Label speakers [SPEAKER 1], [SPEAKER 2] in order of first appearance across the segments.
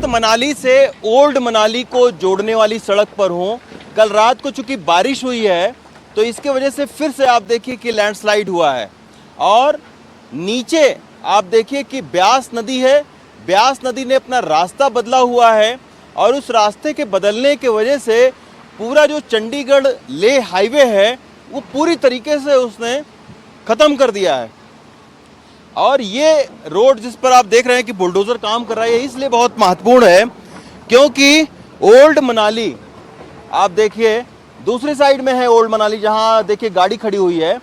[SPEAKER 1] वक्त मनाली से ओल्ड मनाली को जोड़ने वाली सड़क पर हूँ। कल रात को चूंकि बारिश हुई है तो इसके वजह से फिर से आप देखिए कि लैंडस्लाइड हुआ है और नीचे आप देखिए कि ब्यास नदी है। ब्यास नदी ने अपना रास्ता बदला हुआ है और उस रास्ते के बदलने की वजह से पूरा जो चंडीगढ़ लेह हाईवे है वो पूरी तरीके से उसने ख़त्म कर दिया है। और ये रोड जिस पर आप देख रहे हैं कि बुलडोज़र काम कर रहा है, इसलिए बहुत महत्वपूर्ण है क्योंकि ओल्ड मनाली आप देखिए दूसरी साइड में है। ओल्ड मनाली जहाँ देखिए गाड़ी खड़ी हुई है,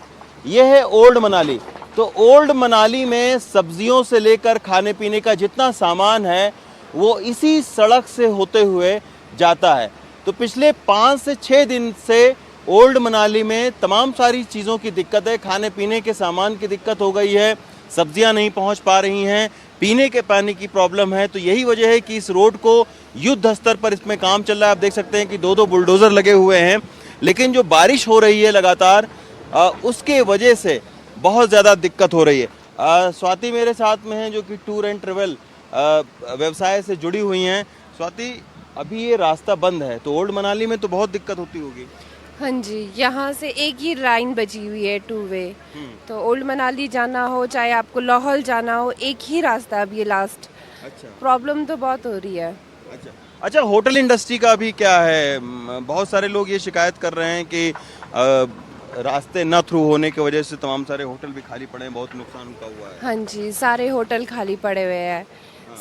[SPEAKER 1] ये है ओल्ड मनाली। तो ओल्ड मनाली में सब्जियों से लेकर खाने पीने का जितना सामान है वो इसी सड़क से होते हुए जाता है। तो पिछले 5 से 6 दिन से ओल्ड मनाली में तमाम सारी चीज़ों की दिक्कत है। खाने पीने के सामान की दिक्कत हो गई है, सब्जियां नहीं पहुंच पा रही हैं, पीने के पानी की प्रॉब्लम है। तो यही वजह है कि इस रोड को युद्ध स्तर पर इसमें काम चल रहा है। आप देख सकते हैं कि 2-2 बुलडोज़र लगे हुए हैं, लेकिन जो बारिश हो रही है लगातार उसके वजह से बहुत ज़्यादा दिक्कत हो रही है। स्वाति मेरे साथ में है जो कि टूर एंड ट्रेवल व्यवसाय से जुड़ी हुई हैं। स्वाति, अभी ये रास्ता बंद है तो ओल्ड मनाली में तो बहुत दिक्कत होती होगी।
[SPEAKER 2] हाँ जी, यहाँ से एक ही लाइन बची हुई है 2 वे। तो ओल्ड मनाली जाना हो चाहे आपको लाहौल जाना हो, एक ही रास्ता अब ये लास्ट।
[SPEAKER 1] अच्छा,
[SPEAKER 2] प्रॉब्लम तो बहुत हो रही है।
[SPEAKER 1] अच्छा, होटल इंडस्ट्री का भी क्या है? बहुत सारे लोग ये शिकायत कर रहे हैं कि रास्ते न थ्रू होने की वजह से तमाम सारे होटल भी खाली पड़े हैं, बहुत नुकसान उनका हुआ है।
[SPEAKER 2] हाँ जी, सारे होटल खाली पड़े हुए हैं,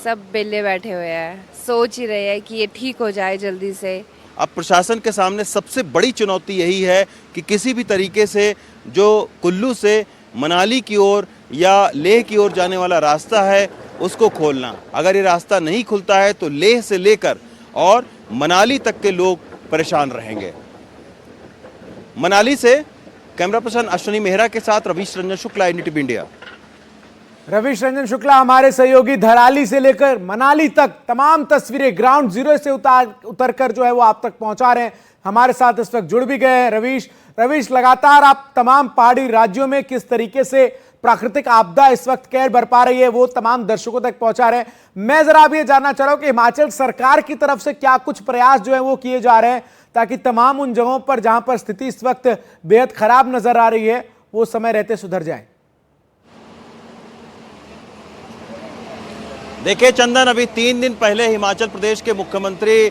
[SPEAKER 2] सब बेले बैठे हुए हैं, सोच ही रहे हैं कि ये ठीक हो जाए जल्दी से।
[SPEAKER 1] अब प्रशासन के सामने सबसे बड़ी चुनौती यही है कि किसी भी तरीके से जो कुल्लू से मनाली की ओर या लेह की ओर जाने वाला रास्ता है उसको खोलना। अगर ये रास्ता नहीं खुलता है तो लेह से लेकर और मनाली तक के लोग परेशान रहेंगे। मनाली से कैमरा पर्सन अश्विनी मेहरा के साथ रवीश रंजन शुक्ला, एनडीटीवी इंडिया।
[SPEAKER 3] रवीश रंजन शुक्ला हमारे सहयोगी धराली से लेकर मनाली तक तमाम तस्वीरें ग्राउंड जीरो से उतर कर जो है वो आप तक पहुंचा रहे हैं। हमारे साथ इस वक्त जुड़ भी गए हैं रवीश, लगातार आप तमाम पहाड़ी राज्यों में किस तरीके से प्राकृतिक आपदा इस वक्त कहर बरपा रही है वो तमाम दर्शकों तक पहुंचा रहे हैं। मैं जरा अब ये जानना चाह रहा हूं कि हिमाचल सरकार की तरफ से क्या कुछ प्रयास जो है वो किए जा रहे हैं ताकि तमाम उन जगहों पर जहां पर स्थिति इस वक्त बेहद खराब नजर आ रही है वो समय रहते सुधर जाए।
[SPEAKER 1] देखिए चंदन, अभी 3 दिन पहले हिमाचल प्रदेश के मुख्यमंत्री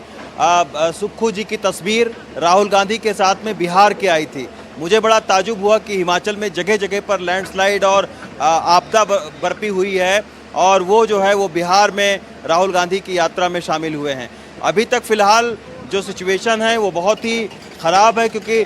[SPEAKER 1] सुक्खू जी की तस्वीर राहुल गांधी के साथ में बिहार के आई थी। मुझे बड़ा ताजुब हुआ कि हिमाचल में जगह जगह पर लैंडस्लाइड और आपदा बरपी हुई है और वो जो है वो बिहार में राहुल गांधी की यात्रा में शामिल हुए हैं। अभी तक फ़िलहाल जो सिचुएशन है वो बहुत ही ख़राब है क्योंकि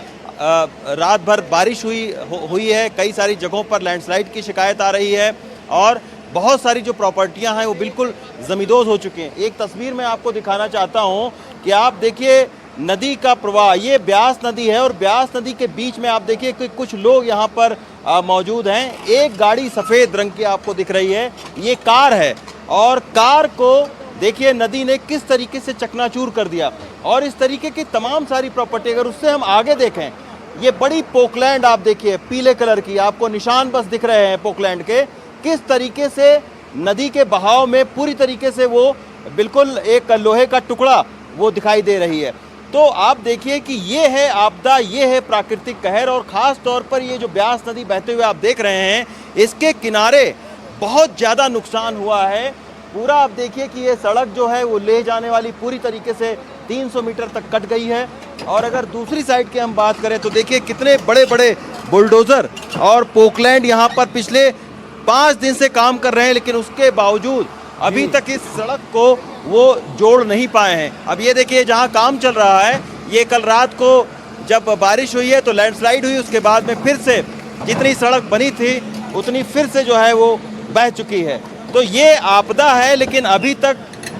[SPEAKER 1] रात भर बारिश हुई है, कई सारी जगहों पर लैंडस्लाइड की शिकायत आ रही है और बहुत सारी जो प्रॉपर्टियां हैं वो बिल्कुल ज़मींदोज़ हो चुकी हैं। एक तस्वीर मैं आपको दिखाना चाहता हूं कि आप देखिए नदी का प्रवाह, ये ब्यास नदी है और ब्यास नदी के बीच में आप देखिए कि कुछ लोग यहाँ पर मौजूद हैं। एक गाड़ी सफ़ेद रंग की आपको दिख रही है, ये कार है और कार को देखिए नदी ने किस तरीके से चकनाचूर कर दिया। और इस तरीके की तमाम सारी प्रॉपर्टी, अगर उससे हम आगे देखें, ये बड़ी पोकलैंड आप देखिए पीले कलर की, आपको निशान बस दिख रहे हैं पोकलैंड के, किस तरीके से नदी के बहाव में पूरी तरीके से वो बिल्कुल एक लोहे का टुकड़ा वो दिखाई दे रही है। तो आप देखिए कि ये है आपदा, ये है प्राकृतिक कहर। और ख़ास तौर पर ये जो ब्यास नदी बहते हुए आप देख रहे हैं, इसके किनारे बहुत ज़्यादा नुकसान हुआ है। पूरा आप देखिए कि ये सड़क जो है वो ले जाने वाली पूरी तरीके से 300 मीटर तक कट गई है। और अगर दूसरी साइड की हम बात करें तो देखिए कितने बड़े बड़े बुलडोज़र और पोकलैंड यहाँ पर पिछले 5 दिन से काम कर रहे हैं, लेकिन उसके बावजूद अभी तक इस सड़क को वो जोड़ नहीं पाए हैं। अब ये देखिए जहाँ काम चल रहा है, ये कल रात को जब बारिश हुई है तो लैंडस्लाइड हुई, उसके बाद में फिर से जितनी सड़क बनी थी उतनी फिर से जो है वो बह चुकी है। तो ये आपदा है, लेकिन अभी तक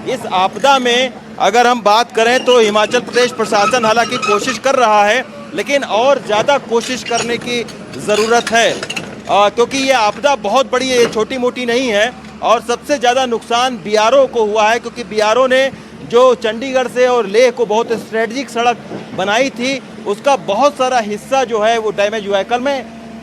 [SPEAKER 1] इस आपदा में अगर हम बात करें तो हिमाचल प्रदेश प्रशासन हालांकि कोशिश कर रहा है, लेकिन और ज़्यादा कोशिश करने की ज़रूरत है क्योंकि ये आपदा बहुत बड़ी है, ये छोटी मोटी नहीं है। और सबसे ज़्यादा नुकसान बीआरओ को हुआ है क्योंकि बीआरओ ने जो चंडीगढ़ से और लेह को बहुत स्ट्रेटजिक सड़क बनाई थी उसका बहुत सारा हिस्सा जो है वो डैमेज हुआ है। कल मैं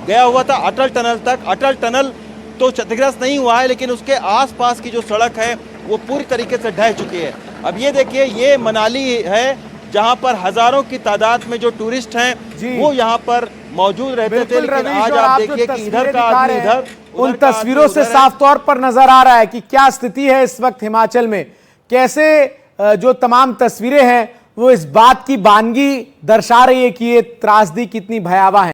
[SPEAKER 1] गया हुआ था अटल टनल तक। अटल टनल तो क्षतिग्रस्त नहीं हुआ है, लेकिन उसके आसपास की जो सड़क है वो पूरी तरीके से ढह चुकी है। अब ये देखिए, ये मनाली है जहां पर हजारों की तादाद में जो टूरिस्ट हैं
[SPEAKER 3] जी।
[SPEAKER 1] वो यहां पर मौजूद रहते थे,
[SPEAKER 3] बिल्कुल
[SPEAKER 1] लेकिन
[SPEAKER 3] रवीश,
[SPEAKER 1] आज
[SPEAKER 3] और
[SPEAKER 1] आप
[SPEAKER 3] आप जो
[SPEAKER 1] देखिए कि
[SPEAKER 3] तस्वीरें
[SPEAKER 1] इधर का
[SPEAKER 3] दिखा
[SPEAKER 1] आदमी
[SPEAKER 3] रहे
[SPEAKER 1] इधर,
[SPEAKER 3] हैं, उन
[SPEAKER 1] उधर का
[SPEAKER 3] तस्वीरों
[SPEAKER 1] आदमी
[SPEAKER 3] से
[SPEAKER 1] उधर है।
[SPEAKER 3] साफ तौर पर नजर आ रहा है कि क्या स्थिति है इस वक्त हिमाचल में। कैसे जो तमाम तस्वीरें हैं वो इस बात की बानगी दर्शा रही है कि ये त्रासदी कितनी भयावह है।